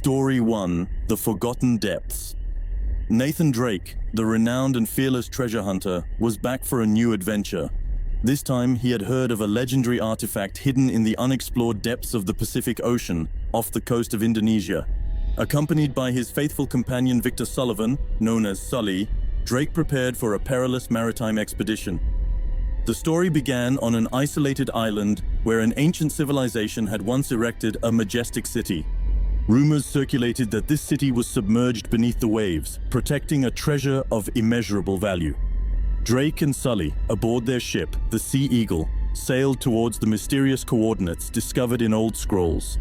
Story 1: The Forgotten Depths. Nathan Drake, the renowned and fearless treasure hunter, was back for a new adventure. This time, he had heard of a legendary artifact hidden in the unexplored depths of the Pacific Ocean, off the coast of Indonesia. Accompanied by his faithful companion Victor Sullivan, known as Sully, Drake prepared for a perilous maritime expedition. The story began on an isolated island where an ancient civilization had once erected a majestic city. Rumors circulated that this city was submerged beneath the waves, protecting a treasure of immeasurable value. Drake and Sully, aboard their ship, the Sea Eagle, sailed towards the mysterious coordinates discovered in old scrolls.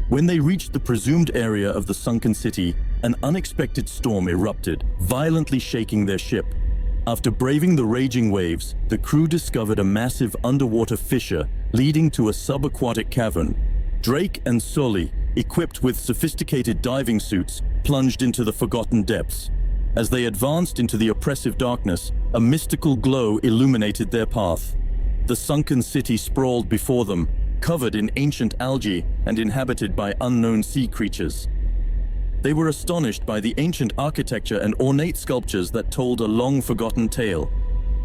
When they reached the presumed area of the sunken city, an unexpected storm erupted, violently shaking their ship. After braving the raging waves, the crew discovered a massive underwater fissure leading to a subaquatic cavern. Drake and Sully, equipped with sophisticated diving suits, plunged into the forgotten depths. As they advanced into the oppressive darkness, a mystical glow illuminated their path. The sunken city sprawled before them, covered in ancient algae and inhabited by unknown sea creatures. They were astonished by the ancient architecture and ornate sculptures that told a long-forgotten tale.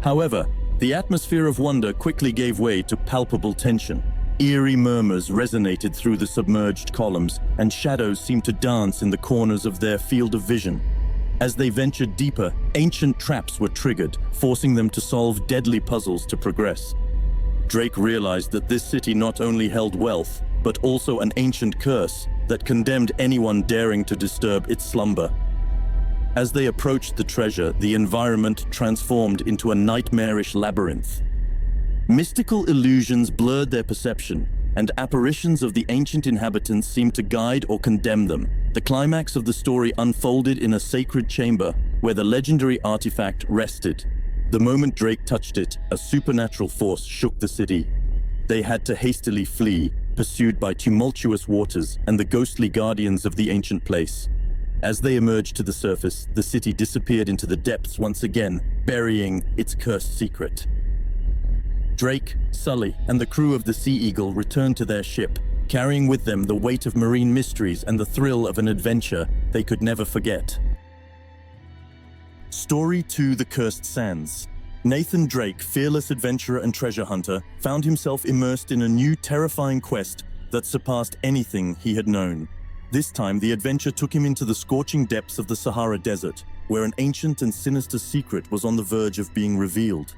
However, the atmosphere of wonder quickly gave way to palpable tension. Eerie murmurs resonated through the submerged columns, and shadows seemed to dance in the corners of their field of vision. As they ventured deeper, ancient traps were triggered, forcing them to solve deadly puzzles to progress. Drake realized that this city not only held wealth, but also an ancient curse that condemned anyone daring to disturb its slumber. As they approached the treasure, the environment transformed into a nightmarish labyrinth. Mystical illusions blurred their perception, and apparitions of the ancient inhabitants seemed to guide or condemn them. The climax of the story unfolded in a sacred chamber where the legendary artifact rested. The moment Drake touched it, a supernatural force shook the city. They had to hastily flee, pursued by tumultuous waters and the ghostly guardians of the ancient place. As they emerged to the surface, the city disappeared into the depths once again, burying its cursed secret. Drake, Sully, and the crew of the Sea Eagle returned to their ship, carrying with them the weight of marine mysteries and the thrill of an adventure they could never forget. Story 2: The Cursed Sands. Nathan Drake, fearless adventurer and treasure hunter, found himself immersed in a new terrifying quest that surpassed anything he had known. This time, the adventure took him into the scorching depths of the Sahara Desert, where an ancient and sinister secret was on the verge of being revealed.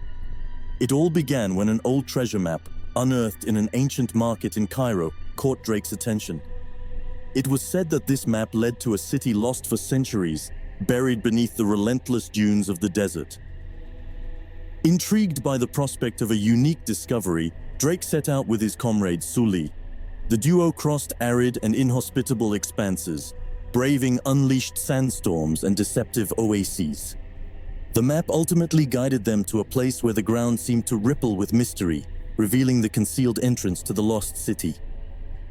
It all began when an old treasure map, unearthed in an ancient market in Cairo, caught Drake's attention. It was said that this map led to a city lost for centuries, buried beneath the relentless dunes of the desert. Intrigued by the prospect of a unique discovery, Drake set out with his comrade Sully. The duo crossed arid and inhospitable expanses, braving unleashed sandstorms and deceptive oases. The map ultimately guided them to a place where the ground seemed to ripple with mystery, revealing the concealed entrance to the lost city.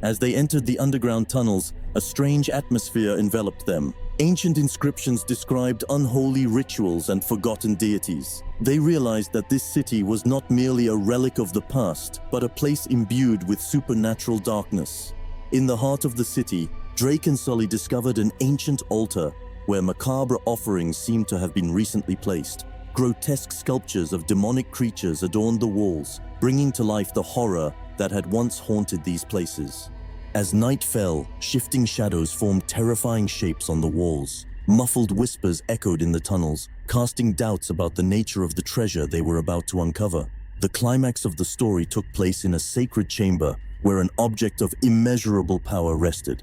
As they entered the underground tunnels, a strange atmosphere enveloped them. Ancient inscriptions described unholy rituals and forgotten deities. They realized that this city was not merely a relic of the past, but a place imbued with supernatural darkness. In the heart of the city, Drake and Sully discovered an ancient altar where macabre offerings seemed to have been recently placed. Grotesque sculptures of demonic creatures adorned the walls, bringing to life the horror that had once haunted these places. As night fell, shifting shadows formed terrifying shapes on the walls. Muffled whispers echoed in the tunnels, casting doubts about the nature of the treasure they were about to uncover. The climax of the story took place in a sacred chamber where an object of immeasurable power rested.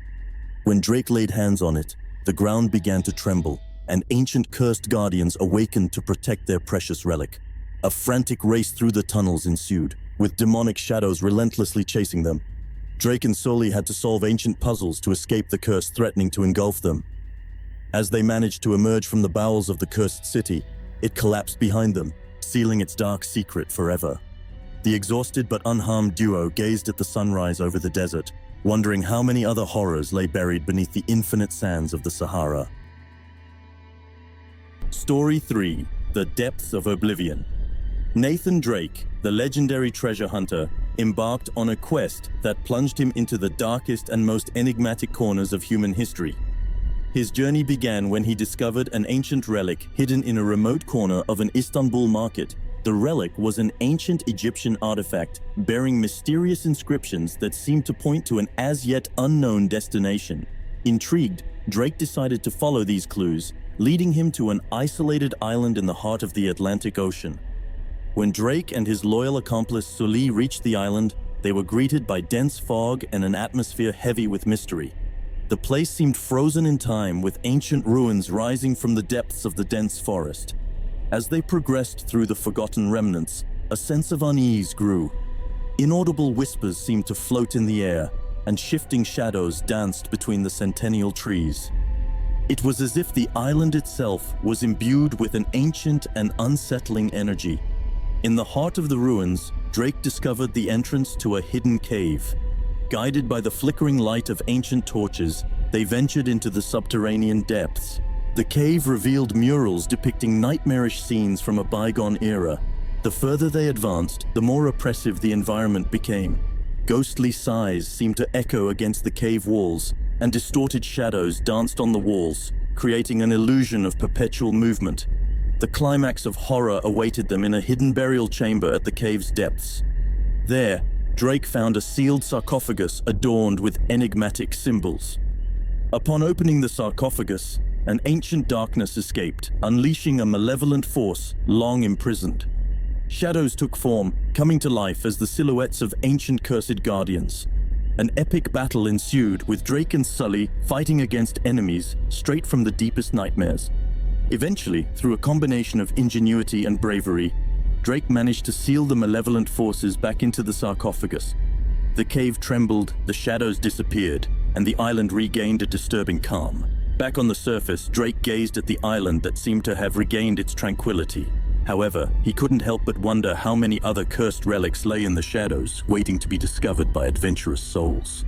When Drake laid hands on it, the ground began to tremble, and ancient cursed guardians awakened to protect their precious relic. A frantic race through the tunnels ensued, with demonic shadows relentlessly chasing them. Drake and Sully had to solve ancient puzzles to escape the curse threatening to engulf them. As they managed to emerge from the bowels of the cursed city, it collapsed behind them, sealing its dark secret forever. The exhausted but unharmed duo gazed at the sunrise over the desert, wondering how many other horrors lay buried beneath the infinite sands of the Sahara. Story 3: The Depths of Oblivion. Nathan Drake, the legendary treasure hunter, embarked on a quest that plunged him into the darkest and most enigmatic corners of human history. His journey began when he discovered an ancient relic hidden in a remote corner of an Istanbul market. The relic was an ancient Egyptian artifact bearing mysterious inscriptions that seemed to point to an as-yet unknown destination. Intrigued, Drake decided to follow these clues, leading him to an isolated island in the heart of the Atlantic Ocean. When Drake and his loyal accomplice Sully reached the island, they were greeted by dense fog and an atmosphere heavy with mystery. The place seemed frozen in time, with ancient ruins rising from the depths of the dense forest. As they progressed through the forgotten remnants, a sense of unease grew. Inaudible whispers seemed to float in the air, and shifting shadows danced between the centennial trees. It was as if the island itself was imbued with an ancient and unsettling energy. In the heart of the ruins, Drake discovered the entrance to a hidden cave. Guided by the flickering light of ancient torches, they ventured into the subterranean depths. The cave revealed murals depicting nightmarish scenes from a bygone era. The further they advanced, the more oppressive the environment became. Ghostly sighs seemed to echo against the cave walls, and distorted shadows danced on the walls, creating an illusion of perpetual movement. The climax of horror awaited them in a hidden burial chamber at the cave's depths. There, Drake found a sealed sarcophagus adorned with enigmatic symbols. Upon opening the sarcophagus, an ancient darkness escaped, unleashing a malevolent force long imprisoned. Shadows took form, coming to life as the silhouettes of ancient cursed guardians. An epic battle ensued, with Drake and Sully fighting against enemies straight from the deepest nightmares. Eventually, through a combination of ingenuity and bravery, Drake managed to seal the malevolent forces back into the sarcophagus. The cave trembled, the shadows disappeared, and the island regained a disturbing calm. Back on the surface, Drake gazed at the island that seemed to have regained its tranquility. However, he couldn't help but wonder how many other cursed relics lay in the shadows, waiting to be discovered by adventurous souls.